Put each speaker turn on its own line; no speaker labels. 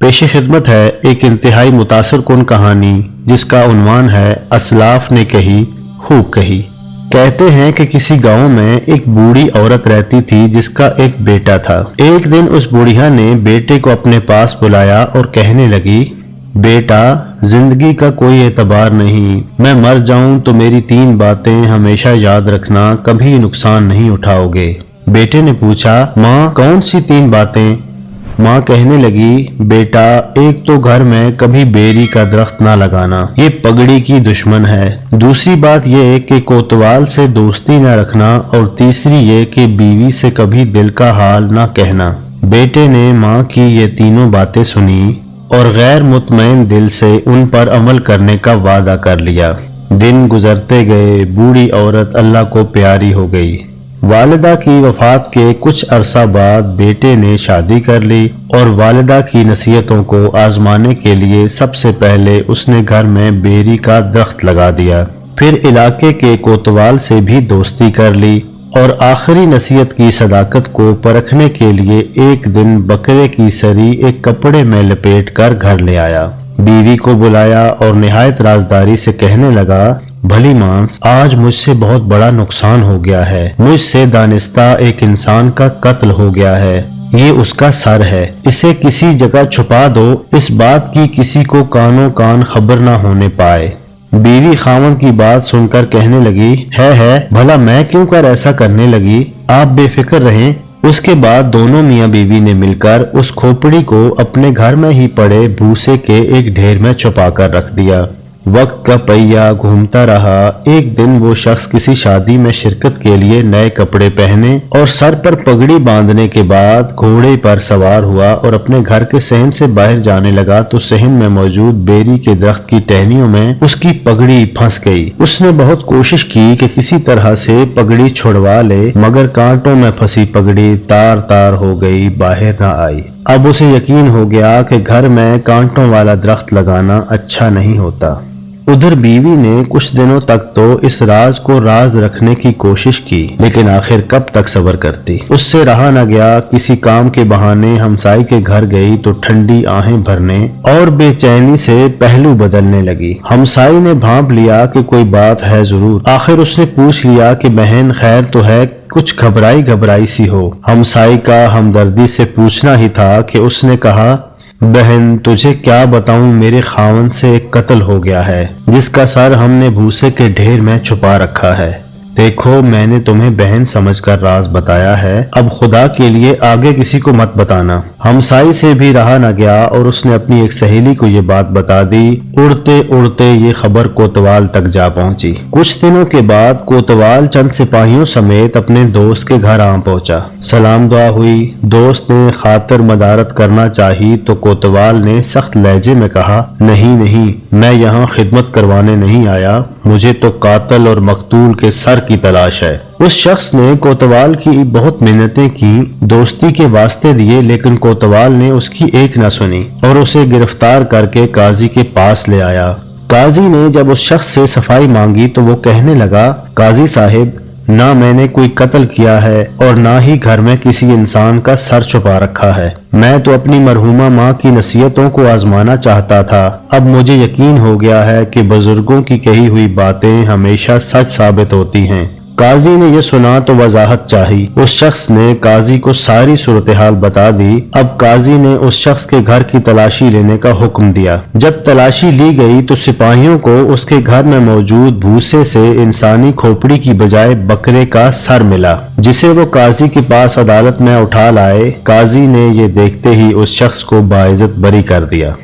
पेश खिदमत है एक इंतहाई मुतासिर कुन कहानी जिसका उन्वान है असलाफ ने कही खूब कही। कहते हैं कि किसी गांव में एक बूढ़ी औरत रहती थी जिसका एक बेटा था। एक दिन उस बूढ़िया ने बेटे को अपने पास बुलाया और कहने लगी, बेटा, जिंदगी का कोई एतबार नहीं, मैं मर जाऊं तो मेरी 3 बातें हमेशा याद रखना, कभी नुकसान नहीं उठाओगे। बेटे ने पूछा, माँ कौन सी 3 बातें? माँ कहने लगी, बेटा, एक तो घर में कभी बेरी का दरख्त ना लगाना, ये पगड़ी की दुश्मन है। दूसरी बात ये कि कोतवाल से दोस्ती ना रखना, और तीसरी ये कि बीवी से कभी दिल का हाल ना कहना। बेटे ने माँ की ये तीनों बातें सुनी और गैर मुतमईन दिल से उन पर अमल करने का वादा कर लिया। दिन गुजरते गए, बूढ़ी औरत अल्लाह को प्यारी हो गई। वालिदा की वफात के कुछ अरसा बाद बेटे ने शादी कर ली और वालिदा की नसीहतों को आजमाने के लिए सबसे पहले उसने घर में बेरी का दरख्त लगा दिया। फिर इलाके के कोतवाल से भी दोस्ती कर ली और आखिरी नसीहत की सदाकत को परखने के लिए एक दिन बकरे की सरी एक कपड़े में लपेट कर घर ले आया। बीवी को बुलाया और निहायत राजदारी से कहने लगा, भली मांस, आज मुझसे बहुत बड़ा नुकसान हो गया है। मुझसे दानिस्ता एक इंसान का कत्ल हो गया है। ये उसका सर है, इसे किसी जगह छुपा दो, इस बात की किसी को कानों कान खबर ना होने पाए। बीवी खामन की बात सुनकर कहने लगी, है भला मैं क्यों कर ऐसा करने लगी, आप बेफिक्र रहें। उसके बाद दोनों मियाँ बीवी ने मिलकर उस खोपड़ी को अपने घर में ही पड़े भूसे के एक ढेर में छुपा कर रख दिया। वक्त का पहिया घूमता रहा। एक दिन वो शख्स किसी शादी में शिरकत के लिए नए कपड़े पहने और सर पर पगड़ी बांधने के बाद घोड़े पर सवार हुआ और अपने घर के सहन से बाहर जाने लगा तो सहन में मौजूद बेरी के दरख्त की टहनियों में उसकी पगड़ी फंस गई। उसने बहुत कोशिश की कि किसी तरह से पगड़ी छुड़वा ले, मगर कांटों में फंसी पगड़ी तार तार हो गई, बाहर न आई। अब उसे यकीन हो गया कि घर में कांटों वाला दरख्त लगाना अच्छा नहीं होता। उधर बीवी ने कुछ दिनों तक तो इस राज को राज रखने की कोशिश की, लेकिन आखिर कब तक सब्र करती। उससे रहा न गया। किसी काम के बहाने हमसाई के घर गई तो ठंडी आहें भरने और बेचैनी से पहलू बदलने लगी। हमसाई ने भांप लिया कि कोई बात है जरूर। आखिर उसने पूछ लिया कि बहन खैर तो है, कुछ घबराई घबराई सी हो। हमसाई का हमदर्दी से पूछना ही था कि उसने कहा, बहन तुझे क्या बताऊं, मेरे खावन से एक कत्ल हो गया है जिसका सर हमने भूसे के ढेर में छुपा रखा है। देखो, मैंने तुम्हें बहन समझकर राज बताया है, अब खुदा के लिए आगे किसी को मत बताना। हमसाई से भी रहा न गया और उसने अपनी एक सहेली को ये बात बता दी। उड़ते उड़ते ये खबर कोतवाल तक जा पहुंची। कुछ दिनों के बाद कोतवाल चंद सिपाहियों समेत अपने दोस्त के घर आ पहुंचा। सलाम दुआ हुई। दोस्त ने खातिर मदारत करना चाही तो कोतवाल ने सख्त लहजे में कहा, नहीं, मैं यहाँ खिदमत करवाने नहीं आया, मुझे तो कातिल और मकतूल के सर की तलाश है। उस शख्स ने कोतवाल की बहुत मिन्नतें की, दोस्ती के वास्ते दिए, लेकिन कोतवाल ने उसकी एक न सुनी और उसे गिरफ्तार करके काजी के पास ले आया। काजी ने जब उस शख्स से सफाई मांगी तो वो कहने लगा, काजी साहिब, ना मैंने कोई कत्ल किया है और ना ही घर में किसी इंसान का सर छुपा रखा है। मैं तो अपनी मरहूमा माँ की नसीहतों को आजमाना चाहता था। अब मुझे यकीन हो गया है कि बुजुर्गों की कही हुई बातें हमेशा सच साबित होती हैं। काजी ने यह सुना तो वजाहत चाही। उस शख्स ने काजी को सारी सूरत हाल बता दी। अब काजी ने उस शख्स के घर की तलाशी लेने का हुक्म दिया। जब तलाशी ली गई तो सिपाहियों को उसके घर में मौजूद भूसे से इंसानी खोपड़ी की बजाय बकरे का सर मिला, जिसे वो काजी के पास अदालत में उठा लाए। काजी ने ये देखते ही उस शख्स को बाइज्जत बरी कर दिया।